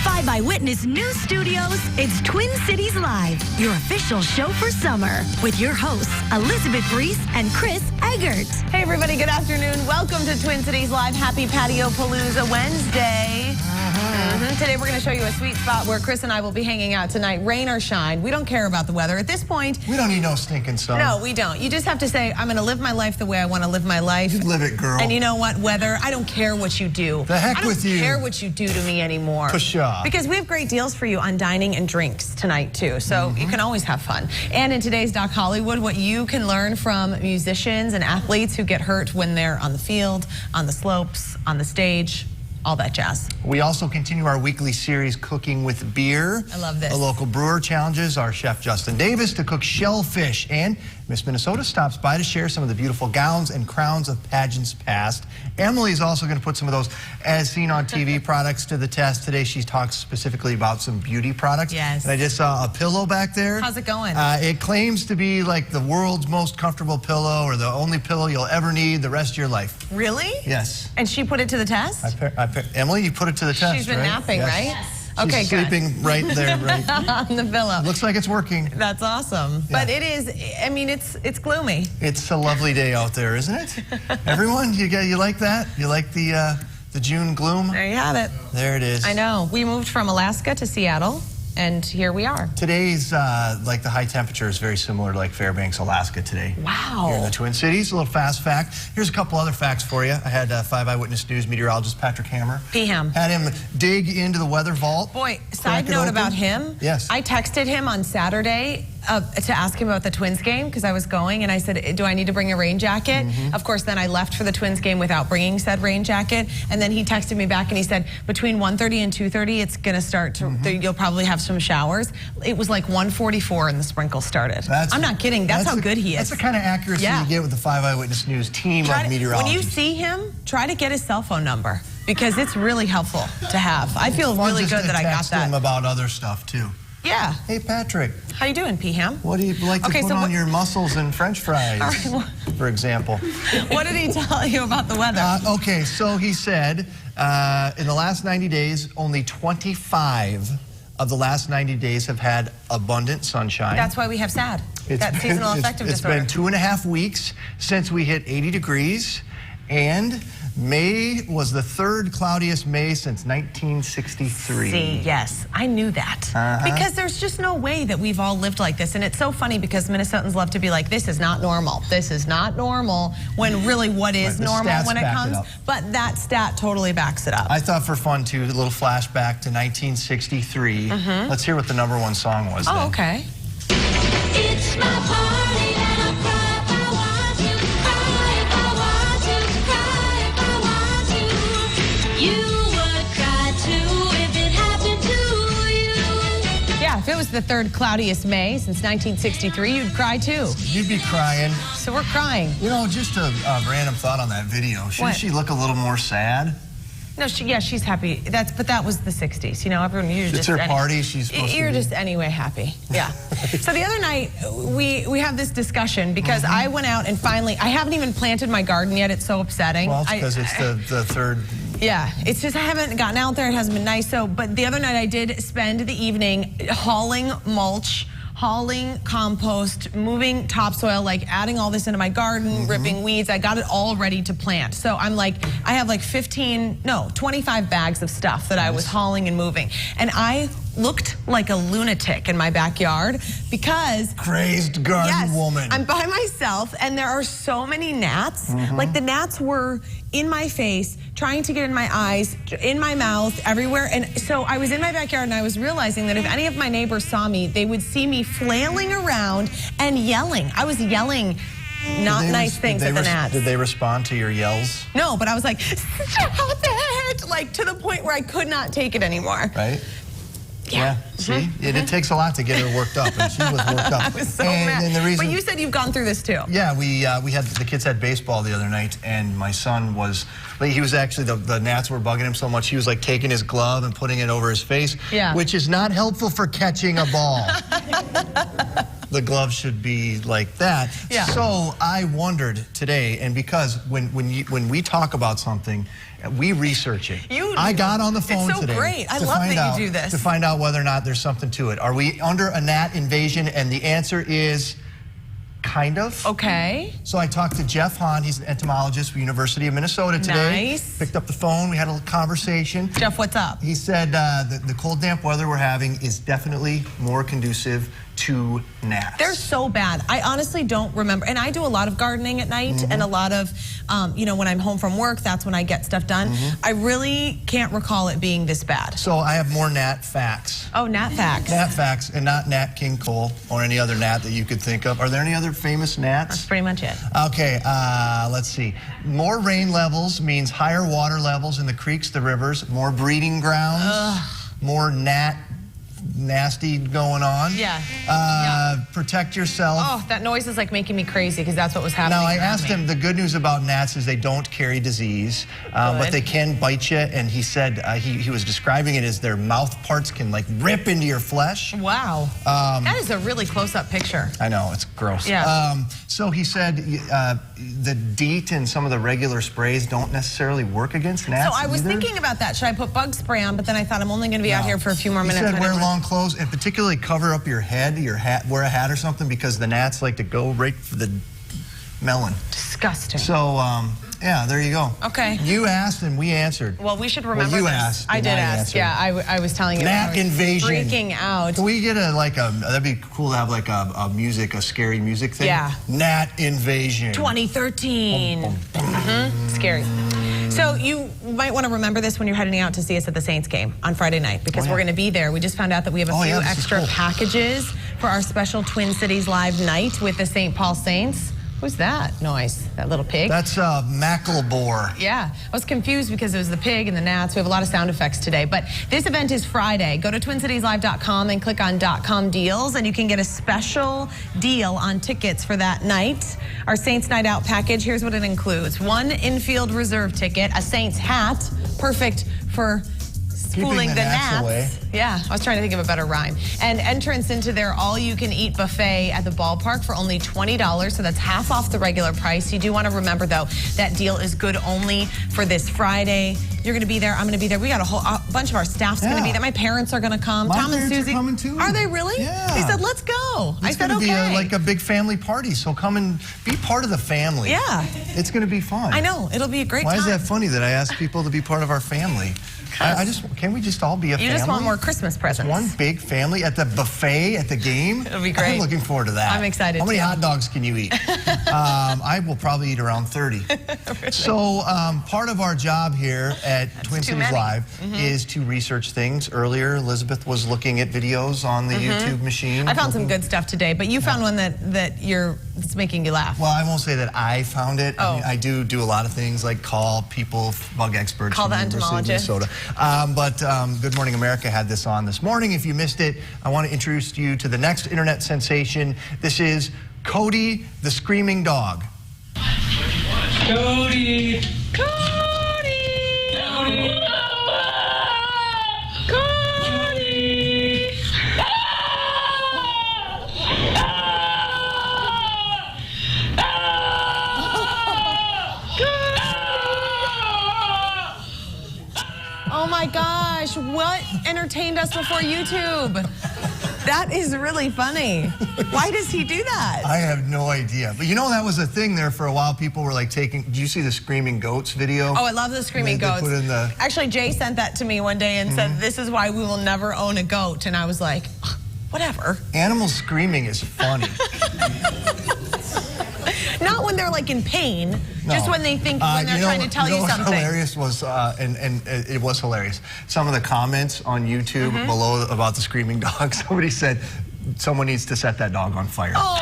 5 Eyewitness News Studios, it's Twin Cities Live, your official show for summer, with your hosts, Elizabeth Reese and Chris Egert. Hey, everybody, good afternoon. Welcome to Twin Cities Live. Happy Patio Palooza Wednesday. Today, we're going to show you a sweet spot where Chris and I will be hanging out tonight, rain or shine. We don't care about the weather. At this point, we don't need no stinking sun. No, we don't. You just have to say, I'm going to live my life the way I want to live my life. You live it, girl. And you know what? Weather, I don't care what you do. The heck with you. I don't care what you do to me anymore. Pshaw. Because we have great deals for you on dining and drinks tonight, too. So you can always have fun. And in today's Doc Hollywood, what you can learn from musicians and athletes who get hurt when they're on the field, on the slopes, on the stage, all that jazz. We also continue our weekly series, Cooking with Beer. I love this. A local brewer challenges our chef Justin Davis to cook shellfish. And Miss Minnesota stops by to share some of the beautiful gowns and crowns of pageants past. Emily's also going to put some of those as seen on TV products to the test. Today she talks specifically about some beauty products. Yes. And I just saw a pillow back there. How's it going? It claims to be like the world's most comfortable pillow, or the only pillow you'll ever need the rest of your life. Really? Yes. And she put it to the test? Emily, you put it to the test, She's been right? napping, Yes. right? Yes. Okay, She's good. sleeping right there, right? On the pillow. Looks like it's working. That's awesome. Yeah. But it is, I mean, it's gloomy. It's a lovely day out there, isn't it? Everyone, you like that? You like the June gloom? There you have it. There it is. I know. We moved from Alaska to Seattle, and here we are. Today's, like the high temperature is very similar to like Fairbanks, Alaska today. Wow. Here in the Twin Cities, a little fast fact. Here's a couple other facts for you. I had 5 Eyewitness News meteorologist Patrick Hammer. P-Ham. Had him dig into the weather vault. Boy, side note about him. Yes. I texted him on Saturday to ask him about the Twins game because I was going, and I said, do I need to bring a rain jacket? Of course, then I left for the Twins game without bringing said rain jacket, and then he texted me back and he said, between 1:30 and 2:30, it's going to start to, you'll probably have some showers. It was like 1:44 and the sprinkles started. I'm not kidding. That's how good he is. That's the kind of accuracy you get with the 5 Eyewitness News team of meteorologists. When you see him, try to get his cell phone number because it's really helpful to have. I feel really good that I got that. Text him about other stuff too. Yeah. Hey, Patrick. How you doing, P-Ham? What do you like to put on your mussels and French fries, for example? What did he tell you about the weather? Okay, so he said in the last 90 days, only 25 of the last 90 days have had abundant sunshine. That's why we have SAD, seasonal affective disorder. It's been 2.5 weeks since we hit 80 degrees, and May was the 3rd cloudiest May since 1963. See, yes, I knew that. Because there's just no way that we've all lived like this. And it's so funny because Minnesotans love to be like, this is not normal. This is not normal, when really what is normal when it comes. But that stat totally backs it up. I thought for fun, too, a little flashback to 1963. Let's hear what the #1 song was then. Oh, okay. It's my party and I cry if I want to, cry if I want to, cry if I want to. You would cry too if it happened to you. Yeah, if it was the 3rd cloudiest May since 1963, you'd cry too. You'd be crying. So we're crying. You know, just a random thought on that video. Shouldn't she look a little more sad? No, she's happy. But that was the 60s. You know, everyone usually It's her party. She's supposed to be. You're just anyway happy. Yeah. So the other night, we have this discussion because I went out and finally, I haven't even planted my garden yet. It's so upsetting. Well, it's because it's the 3rd. Yeah, it's just I haven't gotten out there. It hasn't been nice. But the other night I did spend the evening hauling mulch, hauling compost, moving topsoil, like adding all this into my garden, ripping weeds. I got it all ready to plant. So I'm like, I have like 25 bags of stuff that I was hauling and moving. And I looked like a lunatic in my backyard because Crazed garden woman. I'm by myself and there are so many gnats. Like the gnats were in my face, trying to get in my eyes, in my mouth, everywhere. And so I was in my backyard and I was realizing that if any of my neighbors saw me, they would see me flailing around and yelling. I was yelling not nice things at the gnats. Did they respond to your yells? No, but I was like, stop it! Like to the point where I could not take it anymore. Right? Yeah. See? It takes a lot to get her worked up, and she was worked up. I was so mad. And the reason, but you said you've gone through this too. Yeah, the kids had baseball the other night, and my son was, he was actually, the gnats were bugging him so much, he was like taking his glove and putting it over his face, which is not helpful for catching a ball. The glove should be like that. Yeah. So I wondered today, and because when we talk about something, we research it. You I got on the phone so today. great. I to love find that out- you do this. To find out whether or not there's something to it. Are we under a gnat invasion? And the answer is kind of. Okay. So I talked to Jeff Hahn. He's an entomologist from University of Minnesota today. Nice. Picked up the phone. We had a little conversation. Jeff, what's up? He said the cold, damp weather we're having is definitely more conducive to gnats. They're so bad. I honestly don't remember. And I do a lot of gardening at night and a lot of, you know, when I'm home from work, that's when I get stuff done. I really can't recall it being this bad. So I have more gnat facts. Oh, gnat facts. Gnat facts, and not Nat King Cole or any other gnat that you could think of. Are there any other famous gnats? That's pretty much it. Okay, let's see. More rain levels means higher water levels in the creeks, the rivers, more breeding grounds, more nasty going on. Yeah. Protect yourself. Oh, that noise is like making me crazy because that's what was happening. Now, I around asked me. him, the good news about gnats is they don't carry disease, but they can bite you. And he said, he was describing it as their mouth parts can like rip into your flesh. Wow. That is a really close-up picture. I know, it's gross. Yeah. So he said the DEET and some of the regular sprays don't necessarily work against gnats So I was either. thinking about that. Should I put bug spray on? But then I thought I'm only going to be out here for a few more minutes. He said I wear didn't long clothes and particularly cover up your head, wear a hat or something because the gnats like to go right for the melon. Disgusting. So, yeah, there you go. Okay. You asked and we answered. Well, we should remember you this. asked. I and did I ask. answered. Yeah, I was telling you. Gnat I was Invasion. Freaking out. Can we get that'd be cool to have like a scary music thing? Yeah. Gnat Invasion. 2013. Scary. So you might want to remember this when you're heading out to see us at the Saints game on Friday night because we're going to be there. We just found out that we have a few this is extra cool. packages for our special Twin Cities Live night with the St. Paul Saints. Who's that noise? That little pig? That's Macklemore. Yeah, I was confused because it was the pig and the gnats. We have a lot of sound effects today. But this event is Friday. Go to TwinCitiesLive.com and click on .com deals, and you can get a special deal on tickets for that night. Our Saints Night Out package, here's what it includes. 1 infield reserve ticket, a Saints hat, perfect for fooling the gnats. Away. Yeah, I was trying to think of a better rhyme. And entrance into their all-you-can-eat buffet at the ballpark for only $20, so that's half off the regular price. You do want to remember, though, that deal is good only for this Friday. You're going to be there. I'm going to be there. We got a bunch of our staff's going to be there. My parents are going to come. My Tom and parents Susie are coming too. Are they really? Yeah. They said, let's go. I It's said, going to okay. be like a big family party, so come and be part of the family. Yeah. It's going to be fun. I know. It'll be a great Why time. is that funny that I ask people to be part of our family? Can we just all be a family? You just want more Christmas presents. One big family at the buffet at the game. It'll be great. I'm looking forward to that. I'm excited How many too. hot dogs can you eat? I will probably eat around 30. Really? So part of our job here at Twin too Cities many. Live is to research things. Earlier, Elizabeth was looking at videos on the YouTube machine. I found some good stuff today, but you found one that's making you laugh. Well, I won't say that I found it. Oh. I mean, I do a lot of things like call people, bug experts Call from the the University of entomologist. Minnesota. But Good Morning America had this on this morning. If you missed it, I want to introduce you to the next internet sensation. This is Cody the Screaming Dog. Cody! Cody! Cody! Cody! Oh my gosh, what entertained us before YouTube? That is really funny. Why does he do that? I have no idea. But you know that was a thing there for a while. People were like taking, did you see the Screaming Goats video? Oh, I love the screaming They goats. put in the- Actually, Jay sent that to me one day and said, this is why we will never own a goat. And I was like, whatever. Animals screaming is funny. Not when they're like in pain, just No. when they think, when they're trying to tell you what's something. hilarious was, and it was hilarious, some of the comments on YouTube Mm-hmm. below about the screaming dog, somebody said, someone needs to set that dog on fire. Oh,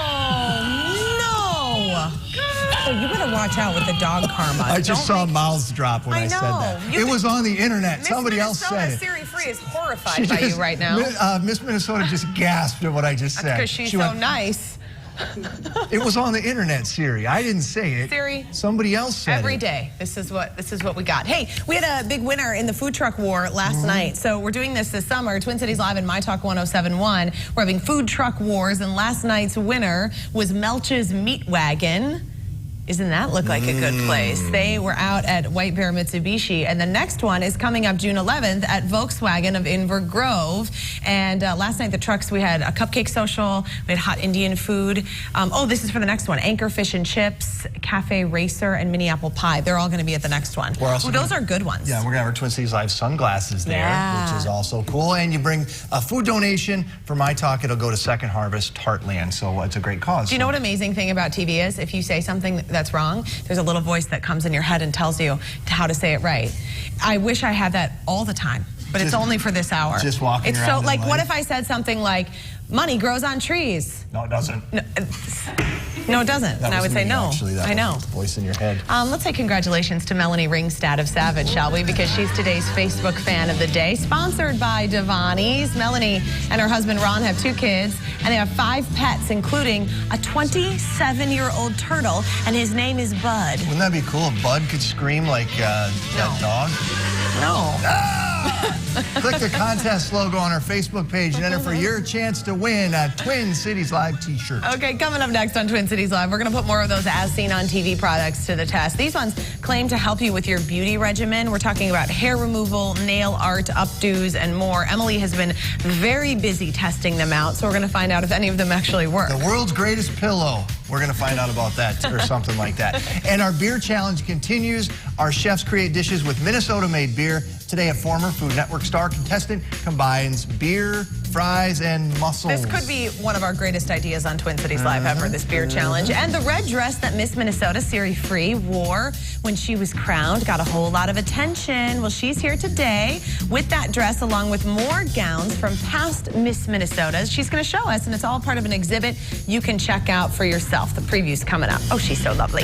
no. So you better watch out with the dog karma. I just saw mouths drop when I I said know. that. You It was on the internet. Miss Somebody else Minnesota said it. Siri Free is She horrified by you just- right now. Miss Minnesota just gasped at what I just said. Because she's She so went, nice. It was on the internet, Siri. I didn't say it. Siri, Somebody else said Every it. day. This is what we got. Hey, we had a big winner in the food truck war last night. So we're doing this summer. Twin Cities Live and My Talk 1071. We're having food truck wars, and last night's winner was Melch's Meat Wagon. Isn't that look like a good place? They were out at White Bear Mitsubishi, and the next one is coming up June 11th at Volkswagen of Inver Grove. And last night, the trucks, we had a cupcake social, we had hot Indian food. This is for the next one. Anchor Fish and Chips, Cafe Racer, and Mini Apple Pie. They're all going to be at the next one. Those are good ones. Yeah, we're going to have our Twin Cities Live sunglasses there, which is also cool. And you bring a food donation for My Talk. It'll go to Second Harvest Heartland, so it's a great cause. Do you know what amazing thing about TV is? If you say something that's wrong, there's a little voice that comes in your head and tells you how to say it right. I wish I had that all the time, but it's only for this hour. Just walking around. It's so, like, what if I said something like, money grows on trees? No, it doesn't. No, it doesn't. And I would say no. Actually, that I know. was the voice in your head. Let's say congratulations to Melanie Ringstad of Savage, shall we? Because she's today's Facebook fan of the day. Sponsored by Devani's. Melanie and her husband Ron have 2 kids, and they have 5 pets, including a 27-year-old turtle, and his name is Bud. Wouldn't that be cool if Bud could scream like that dog? No. Click the contest logo on our Facebook page and enter for your chance to win a Twin Cities Live t-shirt. Okay, coming up next on Twin Cities Live, we're going to put more of those as seen on TV products to the test. These ones claim to help you with your beauty regimen. We're talking about hair removal, nail art, updos, and more. Emily has been very busy testing them out, so we're going to find out if any of them actually work. The world's greatest pillow. We're going to find out about that or something like that. And our beer challenge continues. Our chefs create dishes with Minnesota-made beer. Today, a former Food Network star contestant combines beer, fries, and mussels. This could be one of our greatest ideas on Twin Cities Live ever, this beer challenge. And the red dress that Miss Minnesota, Siri Free, wore when she was crowned got a whole lot of attention. Well, she's here today with that dress along with more gowns from past Miss Minnesotas. She's going to show us, and it's all part of an exhibit you can check out for yourself. The preview's coming up. Oh, she's so lovely.